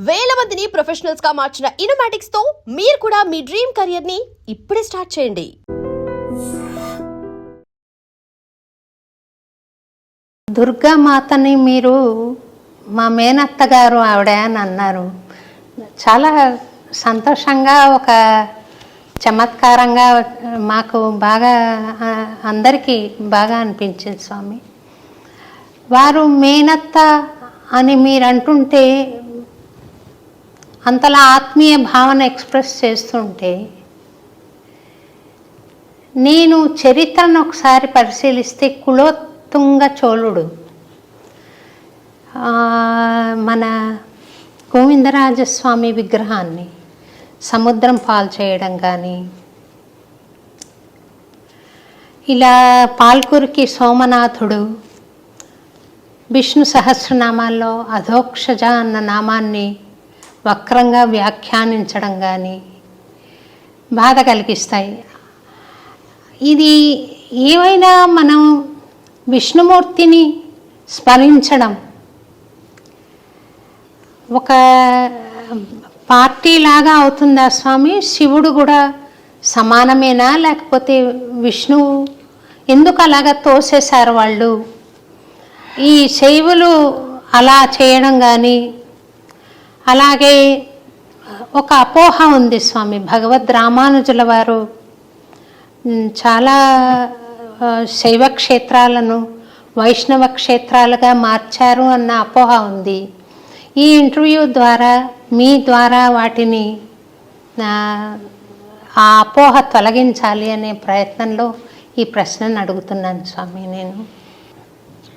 వేల మందిని ప్రొఫెషనల్స్ గా మార్చిన ఇనోమాటిక్స్ తో మీరు కూడా మీ డ్రీమ్ కెరియర్ ని ఇప్పుడే స్టార్ట్ చేయండి. దుర్గామాతని మీరు మా మేనత్త గారు ఆవిడ అని అన్నారు. చాలా సంతోషంగా, ఒక చమత్కారంగా మాకు బాగా అందరికీ బాగా అనిపించింది స్వామి. వారు మేనత్త అని మీరు అంటుంటే, అంతలా ఆత్మీయ భావన ఎక్స్ప్రెస్ చేస్తుంటే, నేను చరిత్రను ఒకసారి పరిశీలిస్తే కులోత్తుంగ చోళుడు మన గోవిందరాజస్వామి విగ్రహాన్ని సముద్రం పాలు చేయడం కానీ, ఇలా పాల్కురికి సోమనాథుడు విష్ణు సహస్రనామాల్లో అధోక్షజ అన్న నామాన్ని వక్రంగా వ్యాఖ్యానించడం కానీ బాధ కలిగిస్తాయి. ఇది ఏమైనా మనం విష్ణుమూర్తిని స్మరించడం ఒక పార్టీలాగా అవుతుందా స్వామి? శివుడు కూడా సమానమేనా? లేకపోతే విష్ణువు ఎందుకు అలాగా తోసేశారు వాళ్ళు? ఈ శైవులు అలా చేయడం కానీ, అలాగే ఒక అపోహ ఉంది స్వామి. భగవద్ రామానుజుల వారు చాలా శైవ క్షేత్రాలను వైష్ణవ క్షేత్రాలుగా మార్చారు అన్న అపోహ ఉంది. ఈ ఇంటర్వ్యూ ద్వారా, మీ ద్వారా వాటిని ఆ అపోహ తొలగించాలి అనే ప్రయత్నంలో ఈ ప్రశ్నను అడుగుతున్నాను స్వామి. నేను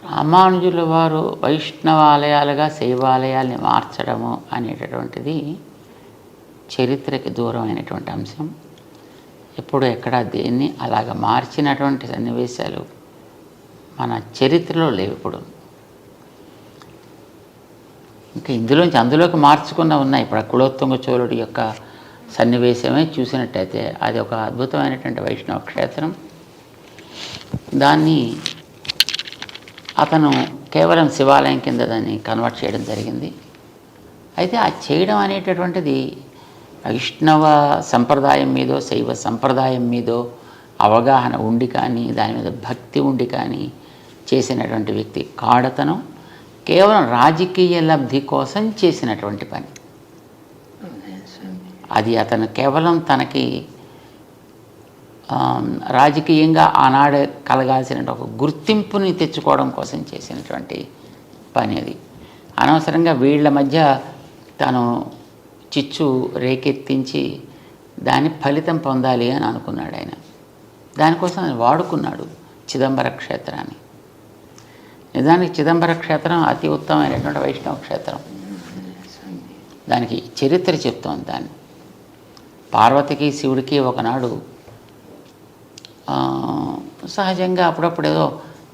రామానుజుల వారు వైష్ణవాలయాలుగా శైవాలయాల్ని మార్చడము అనేటటువంటిది చరిత్రకి దూరమైనటువంటి అంశం. ఎప్పుడు ఎక్కడ దేన్ని అలాగ మార్చినటువంటి సన్నివేశాలు మన చరిత్రలో లేవు. ఇప్పుడు ఇంకా అందులోకి మార్చుకున్న ఉన్నాయి. ఇప్పుడు కులోత్తుంగ చోళుడి యొక్క సన్నివేశమే చూసినట్టయితే అది ఒక అద్భుతమైనటువంటి వైష్ణవ క్షేత్రం. దాన్ని అతను కేవలం శివాలయం కింద దాన్ని కన్వర్ట్ చేయడం జరిగింది. అయితే ఆ చేయడం అనేటటువంటిది వైష్ణవ సంప్రదాయం మీదో శైవ సంప్రదాయం మీదో అవగాహన ఉండి కానీ, దాని మీద భక్తి ఉండి కానీ చేసినటువంటి వ్యక్తి కాడతను. కేవలం రాజకీయ లబ్ధి కోసం చేసినటువంటి పని అది. అతను కేవలం తనకి రాజకీయంగా ఆనాడే కలగాల్సిన ఒక గుర్తింపుని తెచ్చుకోవడం కోసం చేసినటువంటి పని అది. అనవసరంగా వీళ్ళ మధ్య తను చిచ్చు రేకెత్తించి దాని ఫలితం పొందాలి అని అనుకున్నాడు ఆయన. దానికోసం ఆయన వాడుకున్నాడు చిదంబర క్షేత్రాన్ని. నిజానికి చిదంబర క్షేత్రం అతి ఉత్తమమైనటువంటి వైష్ణవ క్షేత్రం. దానికి చరిత్ర చెప్తోంది. దాన్ని పార్వతికి శివుడికి ఒకనాడు సహజంగా అప్పుడప్పుడు ఏదో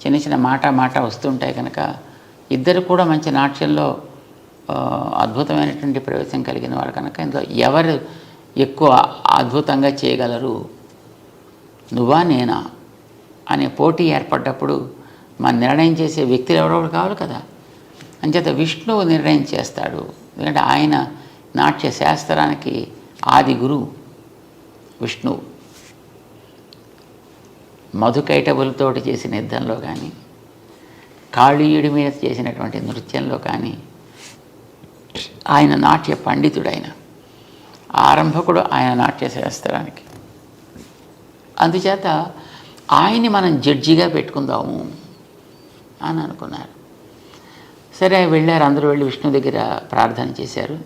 చిన్న చిన్న మాట వస్తుంటాయి కనుక ఇద్దరు కూడా మంచి నాట్యంలో అద్భుతమైనటువంటి ప్రవేశం కలిగిన వారు కనుక ఇందులో ఎవరు ఎక్కువ అద్భుతంగా చేయగలరు, నువ్వా నేనా అనే పోటీ ఏర్పడ్డప్పుడు మన నిర్ణయం చేసే వ్యక్తులు ఎవరో కావాలి కదా. అంచేత విష్ణువు నిర్ణయం చేస్తాడు. ఎందుకంటే ఆయన నాట్య శాస్త్రానికి ఆది గురువు విష్ణువు. మధుకైటబులతోటి చేసిన యుద్ధంలో కానీ, కాళీయుడి మీద చేసినటువంటి నృత్యంలో కానీ ఆయన నాట్య పండితుడైన ఆరంభకుడు ఆయన నాట్య శాస్త్రానికి. అందుచేత ఆయన్ని మనం జడ్జిగా పెట్టుకుందాము అని అనుకున్నారు. సరే వెళ్ళారు. అందరూ వెళ్ళి విష్ణు దగ్గర ప్రార్థన చేశారు.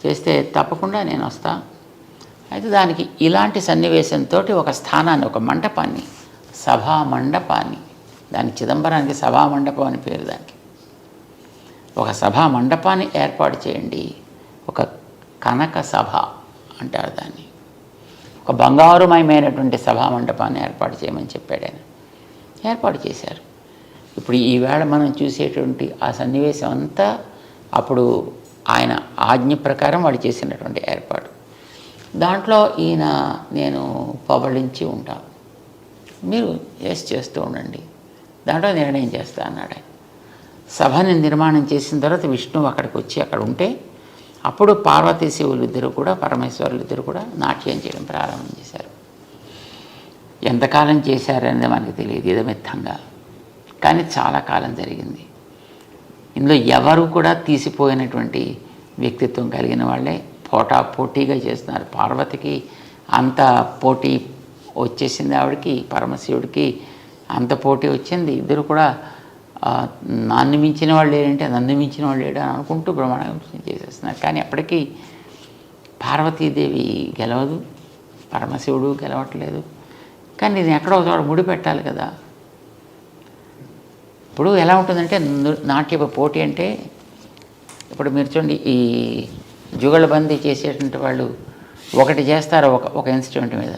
చేస్తే తప్పకుండా నేను వస్తా. అయితే దానికి ఇలాంటి సన్నివేశంతో ఒక స్థానాన్ని, ఒక మండపాన్ని, సభా మండపాన్ని, దాని చిదంబరానికి సభా మండపం అని పేరు. దానికి ఒక సభా మండపాన్ని ఏర్పాటు చేయండి. ఒక కనక సభ అంటారు దాన్ని. ఒక బంగారుమయమైనటువంటి సభా మండపాన్ని ఏర్పాటు చేయమని చెప్పాడు ఆయన. ఏర్పాటు చేశారు. ఇప్పుడు ఈవేళ మనం చూసేటువంటి ఆ సన్నివేశం అంతా అప్పుడు ఆయన ఆజ్ఞ ప్రకారం వాడు చేసినటువంటి ఏర్పాటు. దాంట్లో ఈయన నేను పబళించి ఉంటాను, మీరు చేస్తూ ఉండండి, దాంట్లో నిర్ణయం చేస్తా అన్నాడు ఆయన. సభని నిర్మాణం చేసిన తర్వాత విష్ణువు అక్కడికి వచ్చి అక్కడ ఉంటే అప్పుడు పార్వతీ శివులు ఇద్దరు కూడా, పరమేశ్వరులు ఇద్దరు కూడా నాట్యం చేయడం ప్రారంభం చేశారు. ఎంతకాలం చేశారనేది మనకు తెలియదు ఇదమిత్తంగా, కానీ చాలా కాలం జరిగింది. ఇందులో ఎవరు కూడా తీసిపోయినటువంటి వ్యక్తిత్వం కలిగిన వాళ్ళే పోటాపోటీగా చేస్తున్నారు. పార్వతికి అంత పోటీ వచ్చేసింది, ఆవిడకి పరమశివుడికి అంత పోటీ వచ్చింది. ఇద్దరు కూడా నన్ను మించిన వాళ్ళు లేరంటే నన్ను మించిన వాళ్ళు లేడు అని అనుకుంటూ బ్రహ్మాండం చేసేస్తున్నారు. కానీ అప్పటికీ పార్వతీదేవి గెలవదు, పరమశివుడు గెలవట్లేదు. కానీ ఇది ఎక్కడో చోట ముడి పెట్టాలి కదా. ఇప్పుడు ఎలా ఉంటుందంటే నాట్య పోటీ అంటే, ఇప్పుడు మీరు చూడండి, ఈ జుగళబందీ చేసేటువంటి వాళ్ళు ఒకటి చేస్తారు ఒక ఇన్స్ట్రుమెంట్ మీద,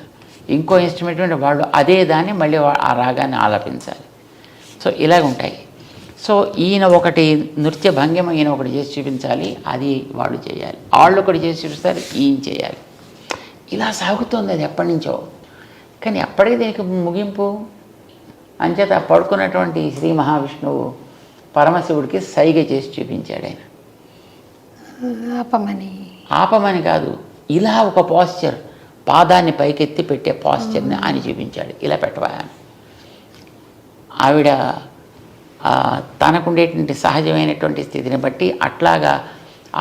ఇంకో ఇన్స్ట్రుమెంట్ మీద వాళ్ళు అదే దాన్ని మళ్ళీ ఆ రాగాన్ని ఆలపించాలి. సో ఇలాగ ఉంటాయి. సో ఈయన ఒకటి నృత్య భంగిమ ఈయన ఒకటి చేసి చూపించాలి, అది వాళ్ళు చేయాలి. వాళ్ళు ఒకటి చేసి చూపిస్తారు, ఈయన చేయాలి. ఇలా సాగుతుంది అది ఎప్పటి నుంచో. కానీ ఎప్పటికీ దీనికి ముగింపు అంచేత పడుకున్నటువంటి శ్రీ మహావిష్ణువు పరమశివుడికి సైగ చేసి చూపించాడు. ఆయన ఆపమని కాదు, ఇలా ఒక పాస్చర్, పాదాన్ని పైకెత్తి పెట్టే పాస్చర్ని అని చూపించాడు. ఇలా పెట్టవా. ఆవిడ తనకుండేటువంటి సహజమైనటువంటి స్థితిని బట్టి అట్లాగా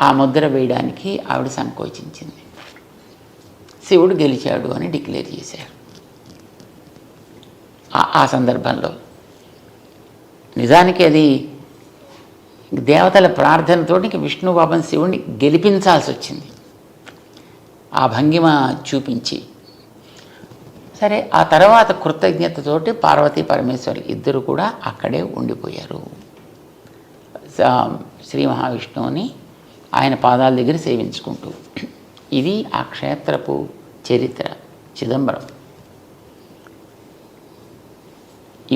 ఆ ముద్ర వేయడానికి ఆవిడ సంకోచించింది. శివుడు గెలిచాడు అని డిక్లేర్ చేశారు. ఆ సందర్భంలో నిజానికి అది దేవతల ప్రార్థనతోటి విష్ణు పాపం శివుడిని గెలిపించాల్సి వచ్చింది ఆ భంగిమ చూపించి. సరే, ఆ తర్వాత కృతజ్ఞతతోటి పార్వతీ పరమేశ్వరులు ఇద్దరు కూడా అక్కడే ఉండిపోయారు. శ్రీ మహావిష్ణువుని ఆయన పాదాల దగ్గర సేవించుకుంటూ. ఇది ఆ క్షేత్రపు చరిత్ర. చిదంబరం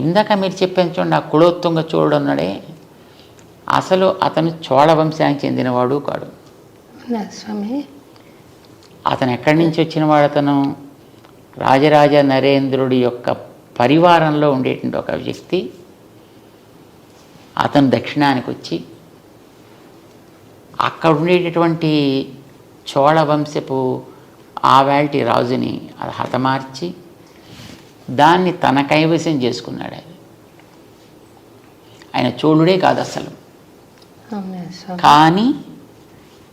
ఇందాక మీరు చెప్పాను చూడండి, ఆ కులోత్తుంగ చోళుడు ఉన్నాడే, అసలు అతను చోళ వంశానికి చెందినవాడు కాడు. అతను ఎక్కడి నుంచి వచ్చినవాడు? అతను రాజరాజ నరేంద్రుడి యొక్క పరివారంలో ఉండేటువంటి ఒక వ్యక్తి. అతను దక్షిణానికి వచ్చి అక్కడ ఉండేటటువంటి చోళ వంశపు ఆవాల్టి రాజుని అది హతమార్చి దాన్ని తన కైవసం చేసుకున్నాడు. ఆయన చోళుడే కాదు అసలు, కానీ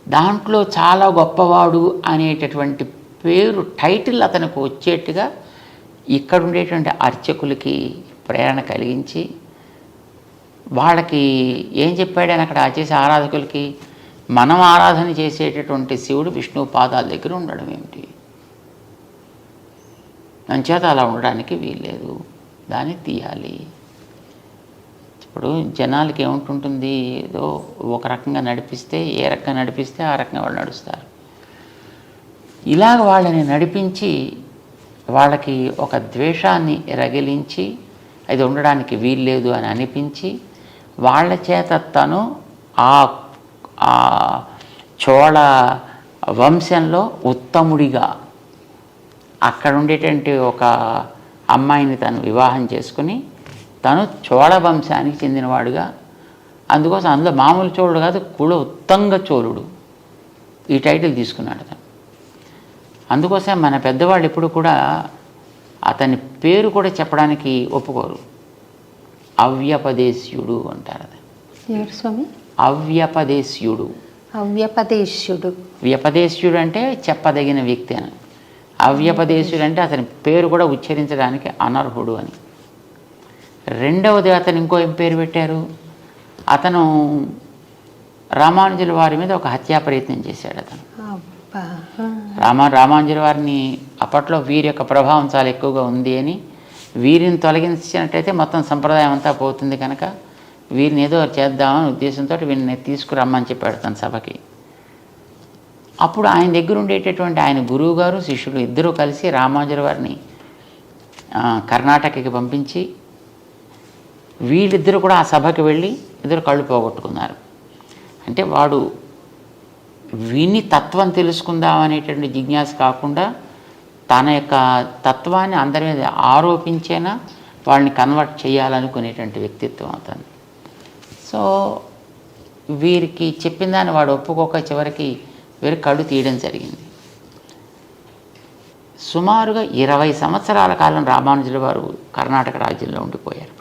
దాంట్లో చాలా గొప్పవాడు అనేటటువంటి పేరు, టైటిల్ అతనికి వచ్చేట్టుగా ఇక్కడ ఉండేటువంటి అర్చకులకి ప్రేరణ కలిగించి వాళ్ళకి ఏం చెప్పాడు ఆయన అక్కడ చేసే ఆరాధకులకి, మనం ఆరాధన చేసేటటువంటి శివుడు విష్ణువు పాదాల దగ్గర ఉండడం ఏమిటి, అంచేత అలా ఉండడానికి వీల్లేదు, దాన్ని తీయాలి. ఇప్పుడు జనాలకి ఏముంటుంటుంది, ఏదో ఒక రకంగా నడిపిస్తే, ఏ రకంగా నడిపిస్తే ఆ రకంగా వాళ్ళు నడుస్తారు. ఇలాగ వాళ్ళని నడిపించి వాళ్ళకి ఒక ద్వేషాన్ని రగిలించి అది ఉండడానికి వీల్లేదు అని అనిపించి వాళ్ళ చేత తను ఆ చోళ వంశంలో ఉత్తముడిగా అక్కడ ఉండేటువంటి ఒక అమ్మాయిని తను వివాహం చేసుకుని తను చోళ వంశానికి చెందినవాడుగా, అందుకోసం అందులో మామూలు చోళుడు కాదు, కుల ఉత్తంగ చోళుడు ఈ టైటిల్ తీసుకున్నాడు అతను. అందుకోసం మన పెద్దవాళ్ళు ఎప్పుడు కూడా అతని పేరు కూడా చెప్పడానికి ఒప్పుకోరు. అవ్యపదేశ్యుడు అంటారు. అతను అవ్యపదేశ్యుడు. వ్యపదేశ్యుడు అంటే చెప్పదగిన వ్యక్తి అని, అవ్యపదేశ్యుడు అంటే అతని పేరు కూడా ఉచ్చరించడానికి అనర్హుడు అని. రెండవది అతను ఇంకో ఏం పేరు పెట్టారు, అతను రామానుజుల వారి మీద ఒక హత్యా ప్రయత్నం చేశాడు. అతను రామానుజుల వారిని అప్పట్లో వీరి యొక్క ప్రభావం చాలా ఎక్కువగా ఉంది అని, వీరిని తొలగించినట్టయితే మొత్తం సంప్రదాయం అంతా పోతుంది కనుక వీరిని ఏదో చేద్దామని ఉద్దేశంతో వీరిని తీసుకురమ్మని చెప్పాడు తన సభకి. అప్పుడు ఆయన దగ్గర ఉండేటటువంటి ఆయన గురువు గారు శిష్యులు ఇద్దరూ కలిసి రామానుజుల వారిని కర్ణాటకకి పంపించి వీళ్ళిద్దరూ కూడా ఆ సభకి వెళ్ళి ఇద్దరు కళ్ళు పోగొట్టుకున్నారు. అంటే వాడు విని తత్వం తెలుసుకుందాం అనేటువంటి జిజ్ఞాస కాకుండా తన యొక్క తత్వాన్ని అందరి మీద ఆరోపించేనా వాళ్ళని కన్వర్ట్ చేయాలనుకునేటువంటి వ్యక్తిత్వం అతను. సో వీరికి చెప్పిన దాన్ని వాడు ఒప్పుకోక చివరికి వీరు కళ్ళు తీయడం జరిగింది. సుమారుగా 20 సంవత్సరాల కాలం రామానుజుల వారు కర్ణాటక రాజ్యంలో ఉండిపోయారు.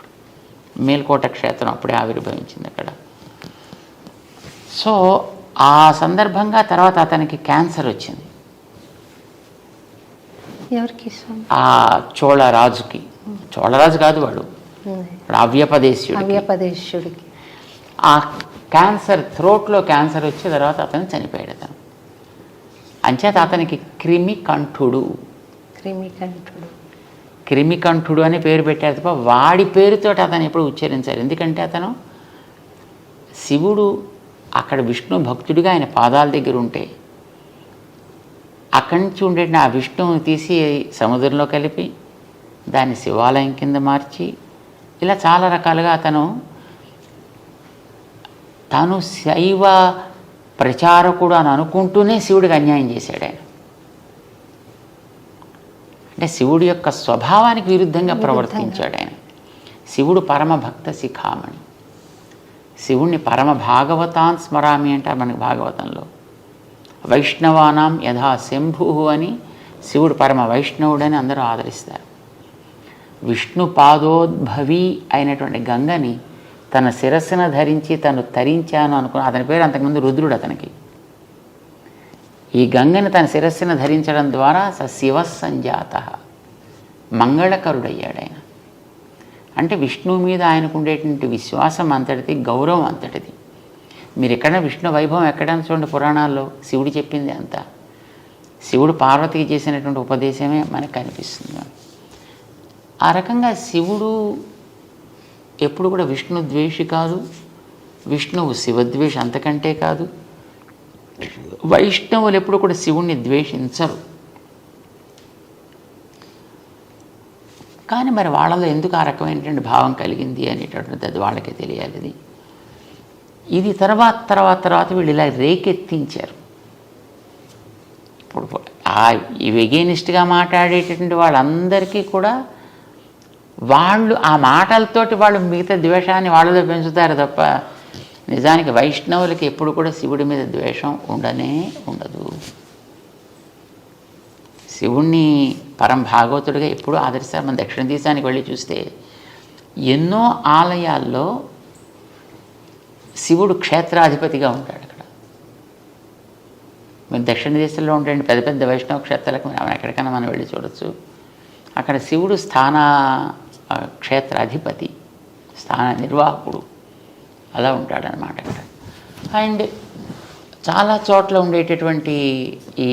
మేల్కోట క్షేత్రం అప్పుడే ఆవిర్భవించింది అక్కడ. సో ఆ సందర్భంగా తర్వాత అతనికి క్యాన్సర్ వచ్చింది. ఎవరికి స్వామి? ఆ చోళరాజుకి, చోళరాజు కాదు వాడు, అవ్యపదేశుడికి. ఆ క్యాన్సర్, థ్రోట్లో క్యాన్సర్ వచ్చే తర్వాత అతను చనిపోయాడు. అతను అంచేత అతనికి క్రిమికంఠుడు అని పేరు పెట్టారు తప్ప వాడి పేరుతో అతను ఎప్పుడు ఉచ్చరించారు. ఎందుకంటే అతను శివుడు అక్కడ విష్ణు భక్తుడిగా ఆయన పాదాల దగ్గర ఉంటే అక్కడి నుంచి ఉండే ఆ విష్ణువుని తీసి సముద్రంలో కలిపి దాన్ని శివాలయం కింద మార్చి ఇలా చాలా రకాలుగా తాను శైవ ప్రచారకుడు అని అనుకుంటూనే శివుడికి అన్యాయం చేశాడు ఆయన. అంటే శివుడి యొక్క స్వభావానికి విరుద్ధంగా ప్రవర్తించాడు ఆయన. శివుడు పరమ భక్త శిఖామణి. శివుణ్ణి పరమ భాగవతాన్ స్మరామి అంటారు మనకి భాగవతంలో. వైష్ణవానాం యథా శంభు అని శివుడు పరమ వైష్ణవుడని అందరూ ఆదరిస్తారు. విష్ణు పాదోద్భవి అయినటువంటి గంగని తన శిరస్సును ధరించి తను తరించాను అనుకున్న అతని పేరు అంతకుముందు రుద్రుడు. అతనికి ఈ గంగని తన శిరస్సును ధరించడం ద్వారా శివ సంజాత మంగళకరుడయ్యాడు ఆయన. అంటే విష్ణువు మీద ఆయనకు ఉండేటువంటి విశ్వాసం అంతటిది, గౌరవం అంతటిది. మీరు ఎక్కడైనా విష్ణు వైభవం ఎక్కడైనా చూడండి పురాణాల్లో, శివుడు చెప్పింది అంతా. శివుడు పార్వతికి చేసినటువంటి ఉపదేశమే మనకు కనిపిస్తుంది. ఆ రకంగా శివుడు ఎప్పుడు కూడా విష్ణు ద్వేషి కాదు, విష్ణువు శివద్వేషి అంతకంటే కాదు. వైష్ణవులు ఎప్పుడు కూడా శివుణ్ణి ద్వేషించరు. కానీ మరి వాళ్ళలో ఎందుకు ఆ రకమైనటువంటి భావం కలిగింది అనేటటువంటిది అది వాళ్ళకే తెలియాలి. ఇది తర్వాత వీళ్ళు ఇలా రేకెత్తించారు. ఇప్పుడు ఈ వెగేనిస్ట్గా మాట్లాడేటటువంటి వాళ్ళందరికీ కూడా వాళ్ళు ఆ మాటలతోటి వాళ్ళు మిగతా ద్వేషాన్ని వాళ్ళలో పెంచుతారు తప్ప నిజానికి వైష్ణవులకి ఎప్పుడు కూడా శివుడి మీద ద్వేషం ఉండదు. శివుణ్ణి పరం భాగవతుడిగా ఎప్పుడూ ఆదరిస్తారు. మన దక్షిణ దేశానికి వెళ్ళి చూస్తే ఎన్నో ఆలయాల్లో శివుడు క్షేత్రాధిపతిగా ఉంటాడు. అక్కడ మీరు దక్షిణ దేశంలో ఉండే పెద్ద పెద్ద వైష్ణవ క్షేత్రాలకు ఎక్కడికైనా మనం వెళ్ళి చూడొచ్చు. అక్కడ శివుడు క్షేత్రాధిపతి, స్థాన నిర్వాహకుడు అలా ఉంటాడనమాట అక్కడ. అండ్ చాలా చోట్ల ఉండేటటువంటి ఈ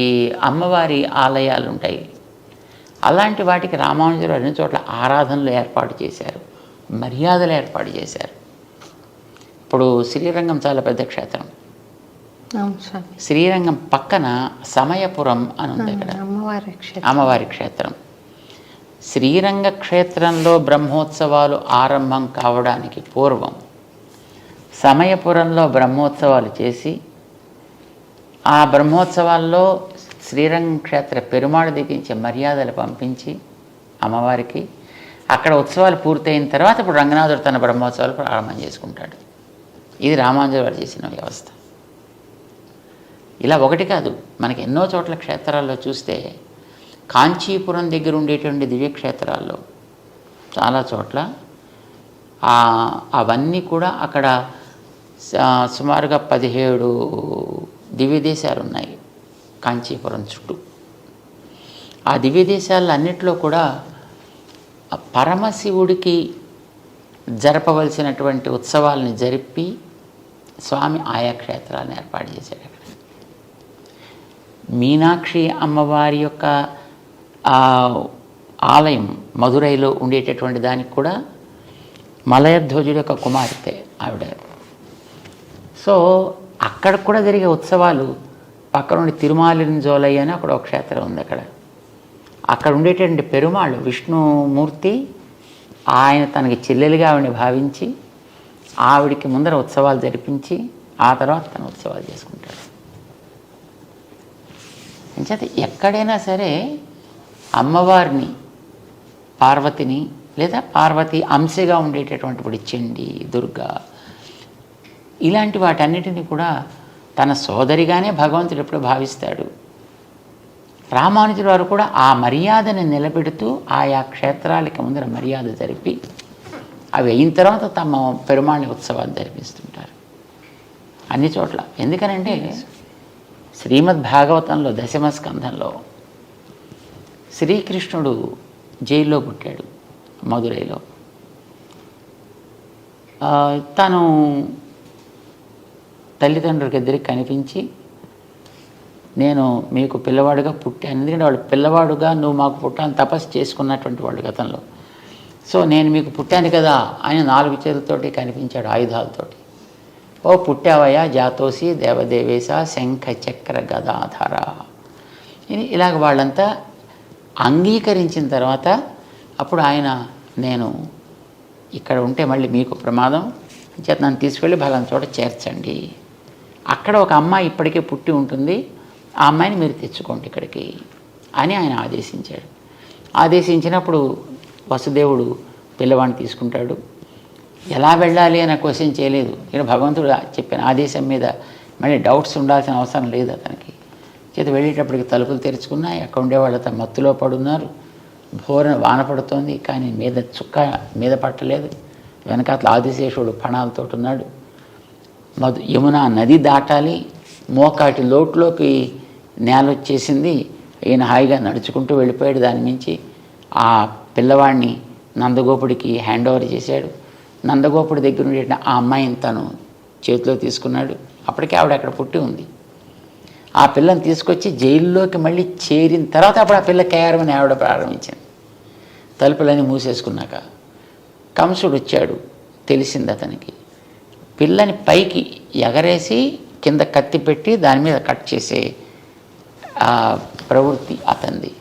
అమ్మవారి ఆలయాలు ఉంటాయి. అలాంటి వాటికి రామానుజులు అన్ని చోట్ల ఆరాధనలు ఏర్పాటు చేశారు, మర్యాదలు ఏర్పాటు చేశారు. ఇప్పుడు శ్రీరంగం చాలా పెద్ద క్షేత్రం. శ్రీరంగం పక్కన సమయపురం అని ఉంది అక్కడ అమ్మవారి క్షేత్రం. శ్రీరంగ క్షేత్రంలో బ్రహ్మోత్సవాలు ఆరంభం కావడానికి పూర్వం సమయపురంలో బ్రహ్మోత్సవాలు చేసి ఆ బ్రహ్మోత్సవాల్లో శ్రీరంగ క్షేత్ర పెరుమాళ్ దిగించే మర్యాదలు పంపించి అమ్మవారికి అక్కడ ఉత్సవాలు పూర్తయిన తర్వాత ఇప్పుడు రంగనాథుడు తన బ్రహ్మోత్సవాలు ప్రారంభం చేసుకుంటాడు. ఇది రామానుజుల వారు చేసిన వ్యవస్థ. ఇలా ఒకటి కాదు, మనకి ఎన్నో చోట్ల క్షేత్రాల్లో చూస్తే కాంచీపురం దగ్గర ఉండేటువంటి దివ్యక్షేత్రాల్లో చాలా చోట్ల అవన్నీ కూడా అక్కడ సుమారుగా 17 దివ్యదేశాలు ఉన్నాయి కాంచీపురం చుట్టూ. ఆ దివ్యదేశాల్లో అన్నిట్లో కూడా పరమశివుడికి జరపవలసినటువంటి ఉత్సవాలని జరిపి స్వామి ఆయా క్షేత్రాలను ఏర్పాటు చేశాడు. అక్కడ మీనాక్షి అమ్మవారి యొక్క ఆలయం మధురైలో ఉండేటటువంటి దానికి కూడా మలయధ్వజుడి యొక్క కుమార్తె ఆవిడ. సో అక్కడ కూడా జరిగే ఉత్సవాలు పక్కన ఉండి తిరుమాలింజోలయ్య అని అక్కడ ఒక క్షేత్రం ఉంది. అక్కడ ఉండేటువంటి పెరుమాళ్ళు విష్ణుమూర్తి ఆయన తనకి చెల్లెలిగా ఆవిడని భావించి ఆవిడికి ముందర ఉత్సవాలు జరిపించి ఆ తర్వాత తన ఉత్సవాలు చేసుకుంటాడు. అంచేత ఎక్కడైనా సరే అమ్మవారిని, పార్వతిని లేదా పార్వతి అంశగా ఉండేటటువంటి ఇప్పుడు చండి, దుర్గా ఇలాంటి వాటన్నిటినీ కూడా తన సోదరిగానే భగవంతుడు ఎప్పుడు భావిస్తాడు. రామానుజుల వారు కూడా ఆ మర్యాదను నిలబెడుతూ ఆయా క్షేత్రాలకి ముందర మర్యాద జరిపి అవి అయిన తర్వాత తమ పెరుమాళి ఉత్సవాలు జరిపిస్తుంటారు అన్ని చోట్ల. ఎందుకనంటే శ్రీమద్ భాగవతంలో దశమ స్కంధంలో శ్రీకృష్ణుడు జైల్లో పుట్టాడు మధురైలో. తను తల్లిదండ్రులకి ఇద్దరికి కనిపించి, నేను మీకు పిల్లవాడుగా పుట్టాను, ఎందుకంటే వాళ్ళు పిల్లవాడుగా నువ్వు మాకు పుట్టాలని తపస్సు చేసుకున్నటువంటి వాళ్ళు గతంలో. సో నేను మీకు పుట్టాను కదా ఆయన 4 చేతులతోటి కనిపించాడు ఆయుధాలతోటి. ఓ పుట్టావయ్యా జాతోసి దేవదేవేశ శంఖ చక్ర గదాధర. ఇలాగ వాళ్ళంతా అంగీకరించిన తర్వాత అప్పుడు ఆయన, నేను ఇక్కడ ఉంటే మళ్ళీ మీకు ప్రమాదం చేత నన్ను తీసుకెళ్ళి భగవంతు చోట చేర్చండి, అక్కడ ఒక అమ్మాయి ఇప్పటికే పుట్టి ఉంటుంది, ఆ అమ్మాయిని మీరు తెచ్చుకోండి ఇక్కడికి అని ఆయన ఆదేశించాడు. ఆదేశించినప్పుడు వసుదేవుడు పిల్లవాడిని తీసుకుంటాడు. ఎలా వెళ్ళాలి అని క్వశ్చన్ చేయలేదు, ఇక్కడ భగవంతుడు చెప్పిన ఆదేశం మీద మళ్ళీ డౌట్స్ ఉండాల్సిన అవసరం లేదు అతనికి. చేత వెళ్ళేటప్పటికి తలుపులు తెరుచుకున్నాయి, అక్కడ ఉండేవాళ్ళతో మత్తులో పడున్నారు, భోరన వాన పడుతోంది, కానీ మీద చుక్క మీద పట్టలేదు. వెనకాతల ఆదిశేషుడు పణాలతో ఉన్నాడు. యమునా నది దాటాలి, మోకాటి లోటులోకి నేల వచ్చేసింది. ఈయన హాయిగా నడుచుకుంటూ వెళ్ళిపోయాడు. దాని మించి ఆ పిల్లవాడిని నందగోపుడికి హ్యాండ్ ఓవర్ చేశాడు. నందగోపుడి దగ్గర ఉండే ఆ అమ్మాయిని తను చేతిలో తీసుకున్నాడు. అప్పటికే ఆవిడ అక్కడ పుట్టి ఉంది. ఆ పిల్లని తీసుకొచ్చి జైల్లోకి మళ్ళీ చేరిన తర్వాత అప్పుడు ఆ పిల్ల కేరమని ఆవిడ ప్రారంభించింది. తలుపులన్నీ మూసేసుకున్నాక కంసుడు వచ్చాడు, తెలిసింది అతనికి. పిల్లని పైకి ఎగరేసి కింద కత్తి పెట్టి దాని మీద కట్ చేసే ప్రవృత్తి అతనిది.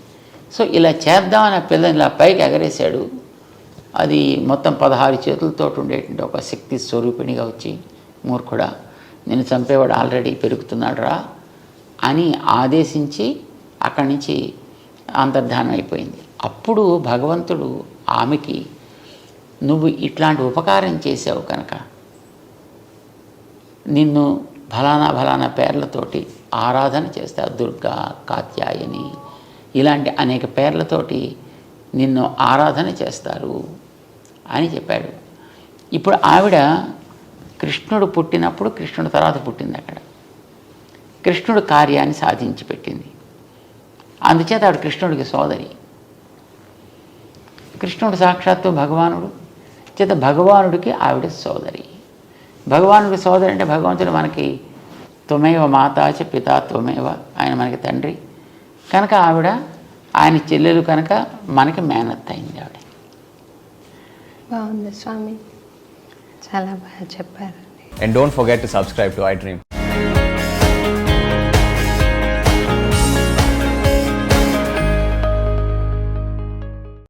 సో ఇలా చేద్దామని ఆ పిల్లని ఇలా పైకి ఎగరేశాడు. అది మొత్తం 16 చేతులతో ఉండేటువంటి ఒక శక్తి స్వరూపిణిగా వచ్చి, మూర్ఖుడా నిన్ను చంపేవాడు ఆల్రెడీ పెరుగుతున్నాడు రా అని ఆదేశించి అక్కడి నుంచి అంతర్ధానం అయిపోయింది. అప్పుడు భగవంతుడు ఆమెకి, నువ్వు ఇట్లాంటి ఉపకారం చేసావు కనుక నిన్ను ఫలానా పేర్లతోటి ఆరాధన చేస్తారు, దుర్గా, కాత్యాయని ఇలాంటి అనేక పేర్లతోటి నిన్ను ఆరాధన చేస్తారు అని చెప్పాడు. ఇప్పుడు ఆవిడ కృష్ణుడు పుట్టినప్పుడు కృష్ణుడు తర్వాత పుట్టింది. అక్కడ కృష్ణుడు కార్యాన్ని సాధించి పెట్టింది. అందుచేత ఆవిడ కృష్ణుడికి సోదరి. కృష్ణుడు సాక్షాత్తు భగవానుడు చేత భగవానుడికి ఆవిడ సోదరి. భగవానుడికి సోదరి అంటే భగవంతుడు మనకి త్వమేవ మాతాచ పితా త్వమేవ, ఆయన మనకి తండ్రి కనుక ఆవిడ ఆయన చెల్లెలు కనుక మనకి మేనత్త అయింది ఆవిడ. బాగుంది స్వామి, చాలా బాగా చెప్పారు. And don't forget to subscribe to iDream.